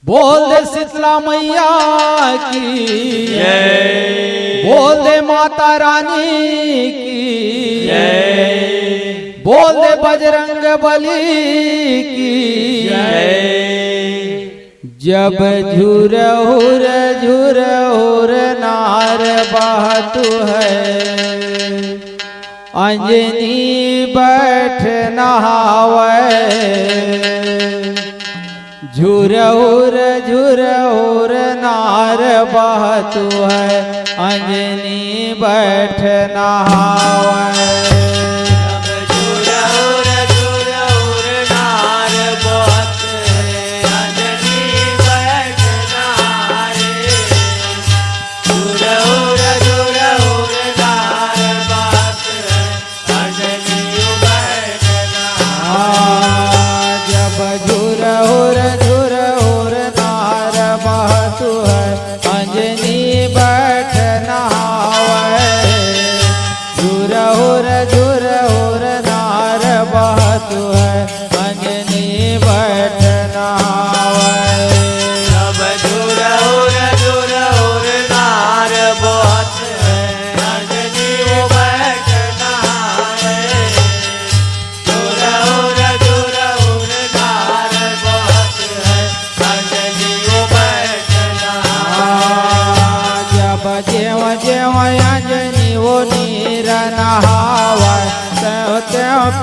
बोल दे शीतला मैया की जय, बोल दे माता रानी की जय, बोल दे बजरंग बली की जय। जब झुरहुर झुरहुर नार बहतु है अंजनी बैठ नहावे झुरहुर झुरहुर नार बहतु है अंजनी बैठ नहावे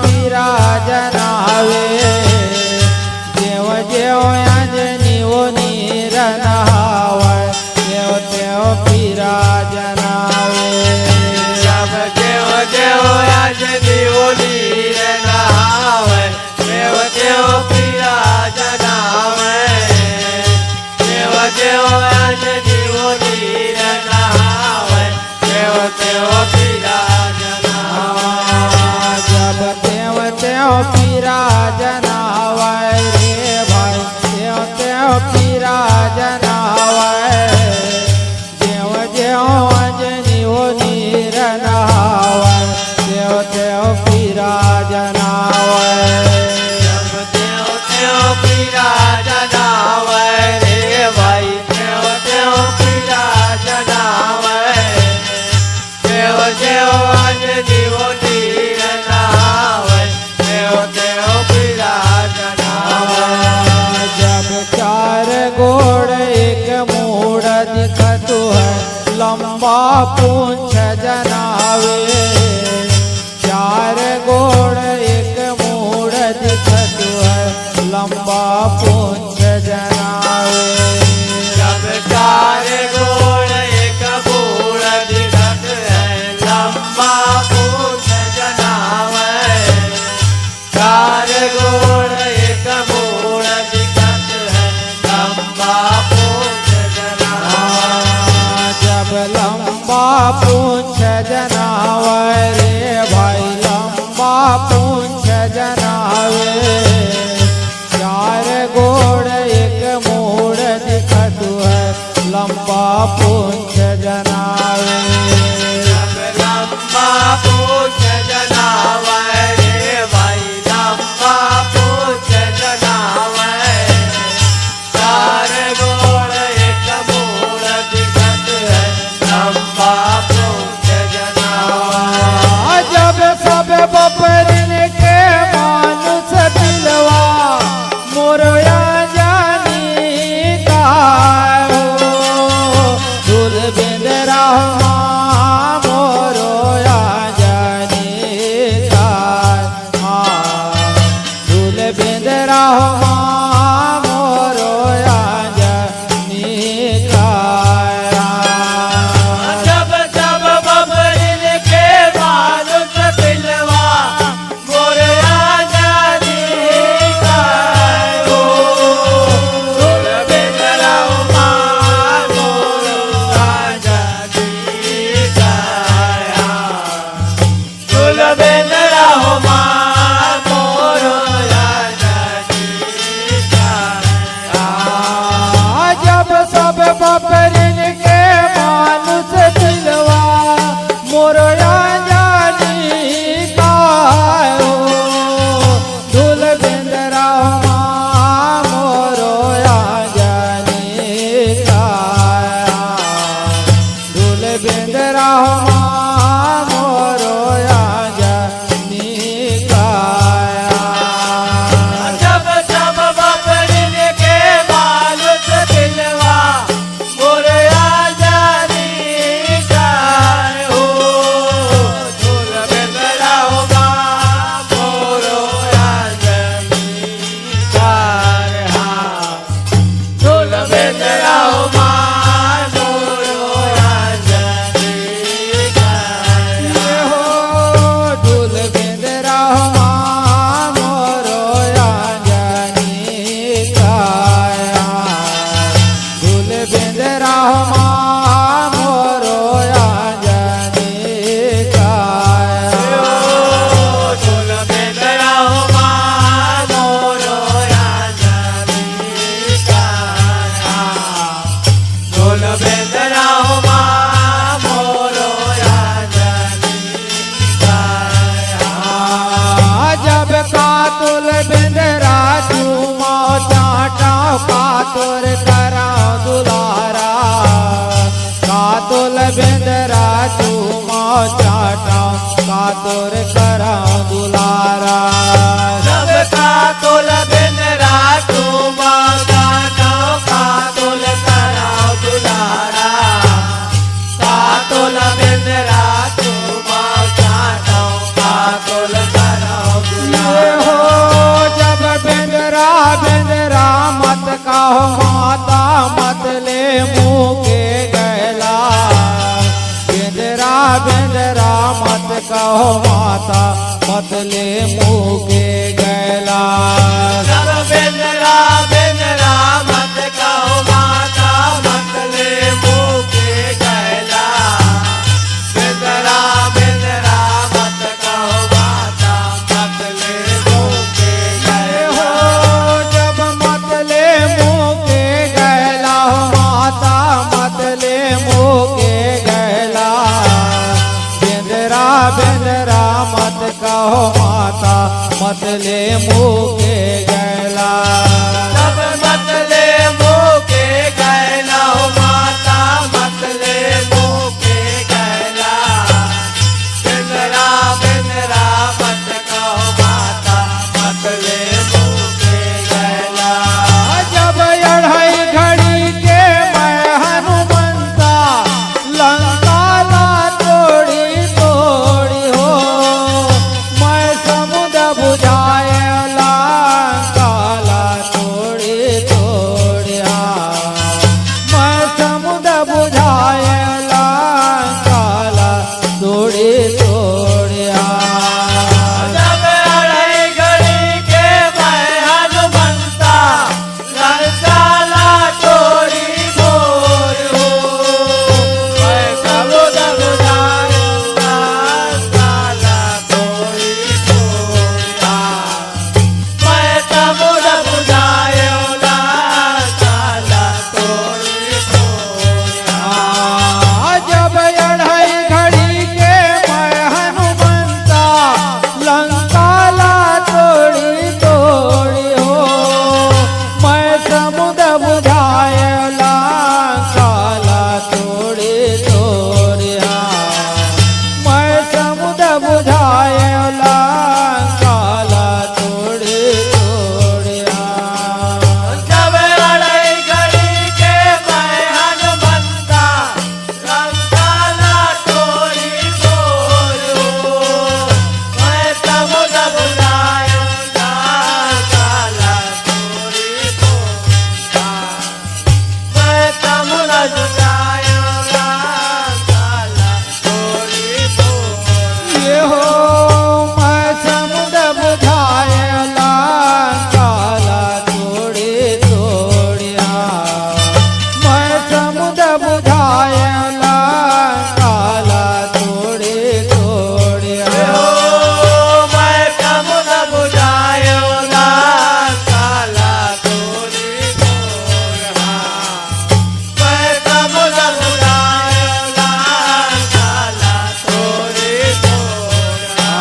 पीरा जनावे देव देव अंजनी वो नीर नहावे देव देव पीरा जनावे जब देव देव अंजनी वो नीर नहावे देव देव पीरा जनावे देव देव अंजनी वो नीर नहावे देव देव पीरा पीरा जनावे रे भाई देव देव पीरा जनावे देव देव अंजनी वो नीर नहावे देव देव पीरा जनावे जब देव देव पीरा जनावे रे भाई देव देव पीरा जनावे देव देव अंजनी वो नीर नहावे चार गोड़ एक मूड़ दिखतु है लंबा पूंछ जनावे चार गोड़ एक मूड़ दिखतु है लंबा पूंछ जनावे जब चार गोड़ एक मूड़ दिखत है लंबा पूंछ जनावे चार गोड़ एक मूड़ दिखत है लंबा पूंछ जनावे जब लंबा पूंछ जनावे रे भाई लंबा पूंछ जनावे चार गोड़ एक मूड़ दिखतु है लंबा पूंछ जनावे जब लंबा पूंछ जनावे रे भाई लंबा पूंछ जनावे चार गोड़ एक मूड़ दिखत है लंबा पूंछ जनावे जब सब बपरिन के मानुष दिलवा मोरया जानी का दूध बिंद रहा मोरया जानी का दूध बिंद रहा मोरया जानी का जब सब बबरिन के मानुष दिलवा तोर करा दुलारा सबका तोल बिंदरा तू माता का तोल करा दुलारा का तोल बिंदरा तू माता का तोल करा ये दुलारा हो जब बेंदरा बेंदरा मत कहो माता मत ले मुँह के गैला बेंदरा बेंदरा मत कहो माता मत ले मुँह के गैला सब बिंदरा बिंदरा मत कहो माता मत ले मुँह के गैला बिंदरा बिंदरा मत कहो माता मत ले मुँह के ये गैला हो जब मत ले मुँह के गैला हो माता मत ले मुँह के गैला बेंदरा बेंदरा मत कहो माता मत ले मुँह के गैला सब मत ले मुँह के गैला हो माता मत ले मुँह के गैला बिंदरा बिंदरा मत कहो माता मत ले मुँह के गैला जब अढ़ाई घड़ी के मैं हनुमंता लंका ला तोड़ी तोड़ी हो मैं समुद्र बुझाए लंका ला तोड़ी तोड़ी मैं समुद्र बुझाए लंका ला तोड़ी तोड़ी जब अढ़ाई घड़ी के मैं हनुमंता लंका ला तोड़ी मोर हो मैं समुद्र बुझाऊं लंका ला तोड़ी मोरा मैं समुद्र बुझाऊं लंका ला तोड़ी मोरा जब अढ़ाई घड़ी के मैं हनुमंता लंका ला तोड़ी तोड़ी हो मैं समुद्र बुझाए लंका ला तोड़ी तोड़ी मैं समुद्र बुझाए लंका ला तोड़ी तोड़ी जब अढ़ाई घड़ी के मैं हनुमंता लंका ला तोड़ी मोर हो मैं समुद्र बुझाऊं लंका ला तोड़ी मोरा मैं समुद्र बुझाऊं लंका ला तोड़ी मोरा ये हो मैं समुद्र बुझाए लंका ला तोड़ी तोड़िया मैं समुद्र बुझाए लंका ला तोड़ी तोड़िया मैं समुद्र बुझाऊं लंका ला तोड़ी मोरा मैं समुद्र बुझाऊं लंका ला तोड़ी मोरा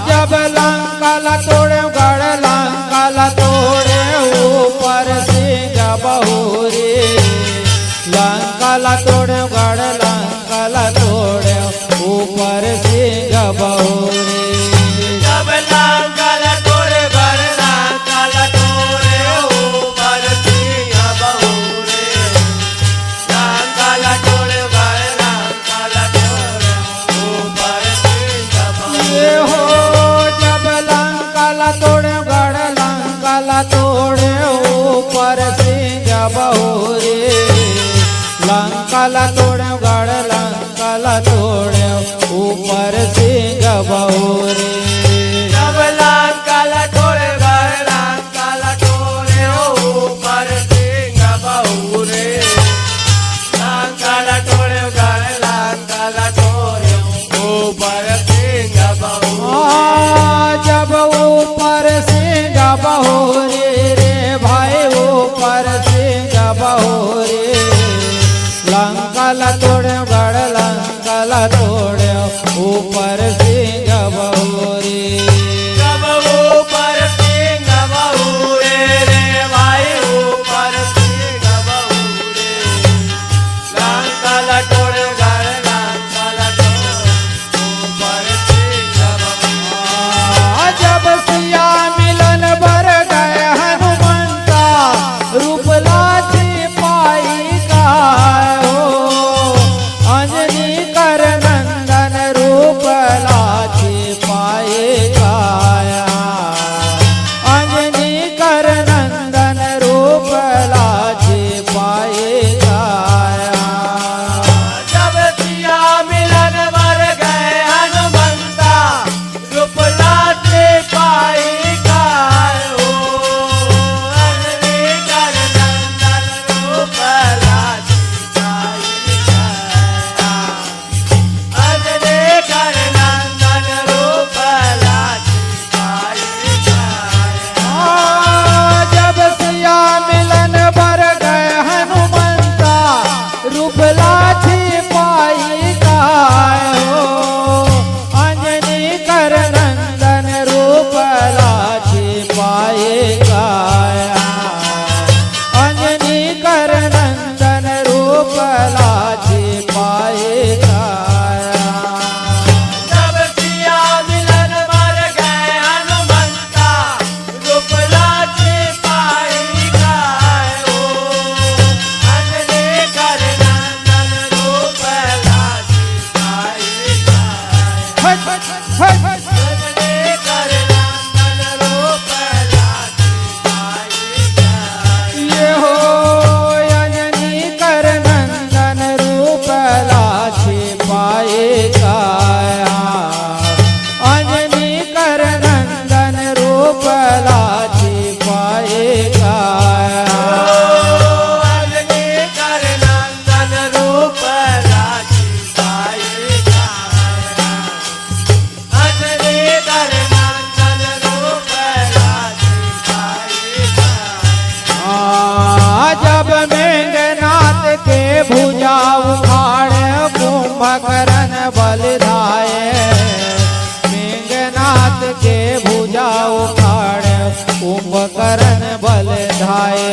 जब लंका ला तोड़े गढ़ लंका ला तोड़े ऊपर सिंह बहुरी लंका ला तोड़े गढ़ लंका ला तोड़े ऊपर सिंह बहुरी जब लंका ला तोड़े घर लंका ला तोड़े ऊपर सिंह बहुरे लंका ला तोड़े घर लंका ला तोड़े ऊपर सिंह बहुरे ये हो जब लंका ला तोड़े गढ़ लंका ला तोड़े ऊपर सिंह बहुरी लंका ला तोड़े गढ़ लंका ला तोड़े ऊपर सिंह बहुरी जब लंका ला तोड़े घर लंका ला तोड़े ऊपर सिंह बहुरे लंका ला तोड़े घर लंका ला तोड़े ऊपर सिंह बहुरे जब ऊपर सिंह बहुरी रे भाई ऊपर सिंह बहुरी लंका ला तोड़े गढ़ लंका ला तोड़े ऊपर सिंह बहुरी जब ऊपर सिंह बहुरे रे भाई ऊपर सिंह बहुरे लंका ला तोड़े घर लंका ला तोड़े ऊपर सिंह जब मेघनाथ के भुजा उखाड़े कुंभकर्ण बलिधाये मेघनाथ के भुजा उखाड़े कुंभकर्ण बलिधाये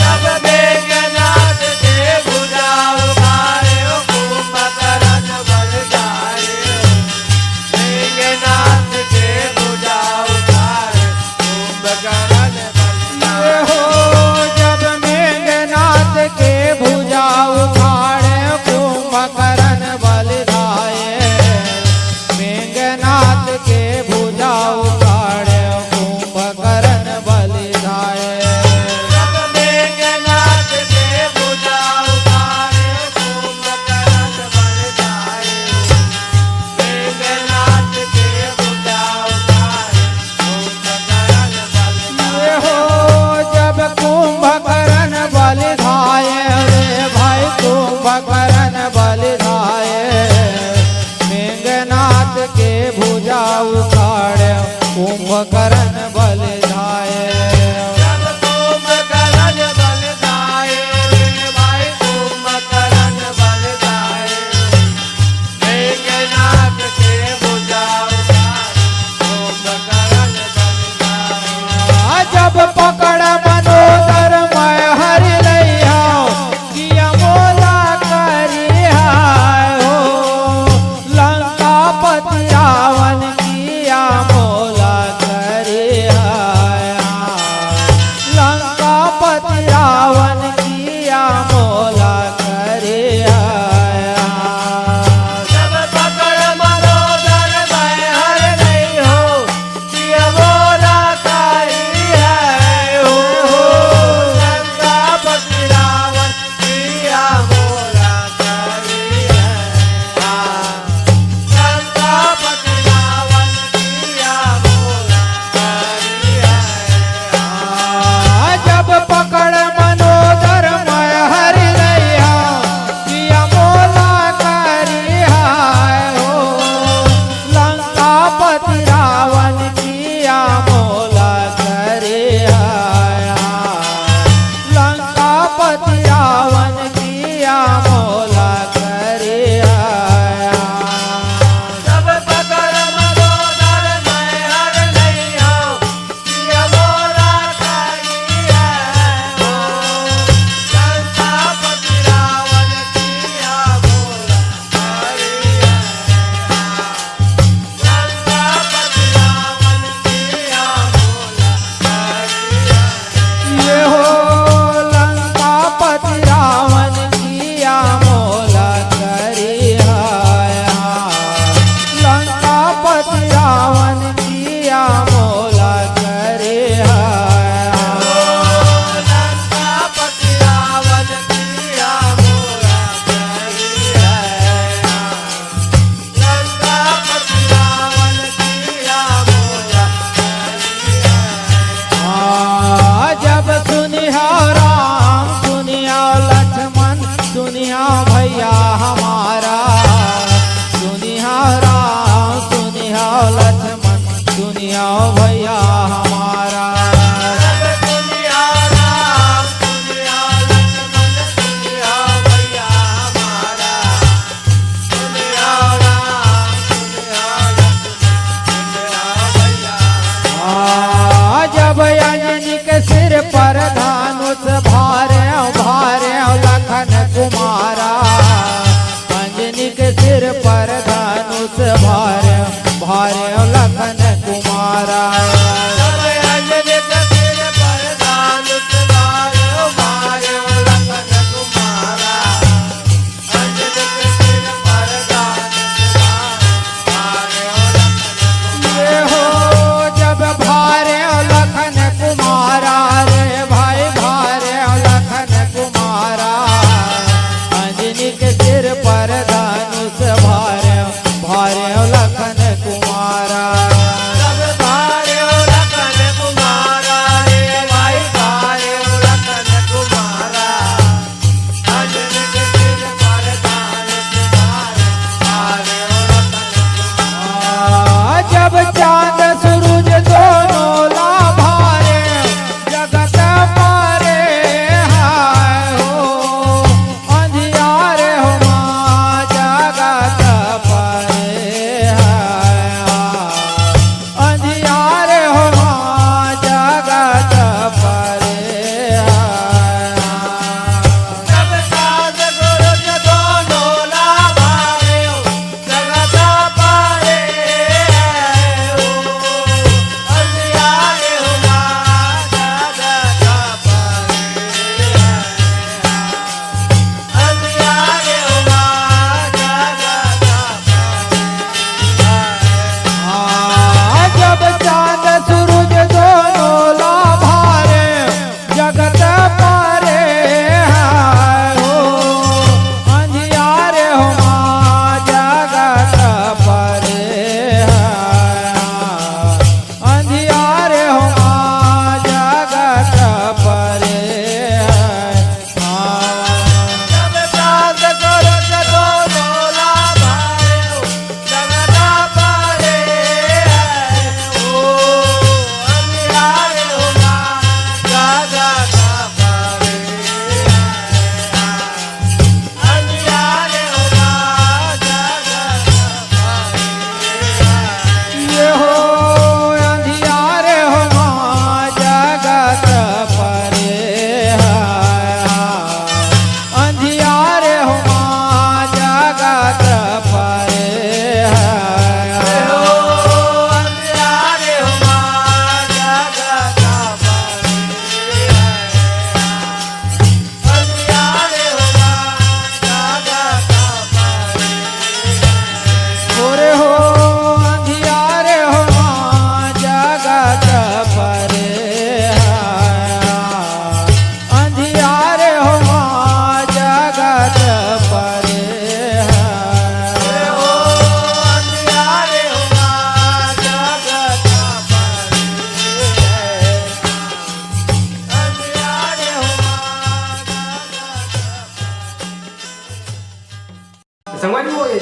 जब मेघनाथ के भुजा उखाड़े कुंभकर्ण बलिधाये मेघनाथ के भुजा उखाड़े कुंभकर्ण बलिधाये हो जब मेघनाथ के भुजा उखाड़े कुंभकर्ण बलिधाये मेघनाथ के भुजा उखाड़े कुंभकर्ण बलिधाये जब मेघनाथ के भुजा उखाड़े कुंभकर्ण बलिधाये मेघनाथ के भुजा उखाड़े कुंभकर्ण बलिधाये हो जब कुंभकर्ण बलिधाये रे भाई कुंभकर्ण बलिधाये मेघनाथ के भुजा उखाड़े कुंभकर्ण बलिधाये जब कुंभकर्ण बलिधाये भाई कुंभकर्ण बलिधाये मेघनाथ के भुजा उखाड़े कुंभकर्ण बलिधाये जब पकड़ मनोदर मैं हरि लैया किया मोला करिया हो लंका पति रावण किया मोला करिया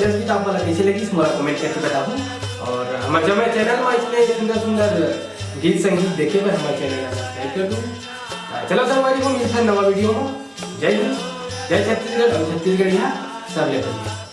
जबरदस्त गीत आपको कैसे लगी हमारा कमेंट करके बताओ। और हमारे जब मैं चैनल में इसलिए सुंदर सुंदर गीत संगीत देखे हुए हमारे चैनल में सब्सक्राइब कर दो। चलो संगवारी को मिलता है नवा वीडियो में। जय हिंद, जय छत्तीसगढ़ और छत्तीसगढ़ यहाँ सब लेकर।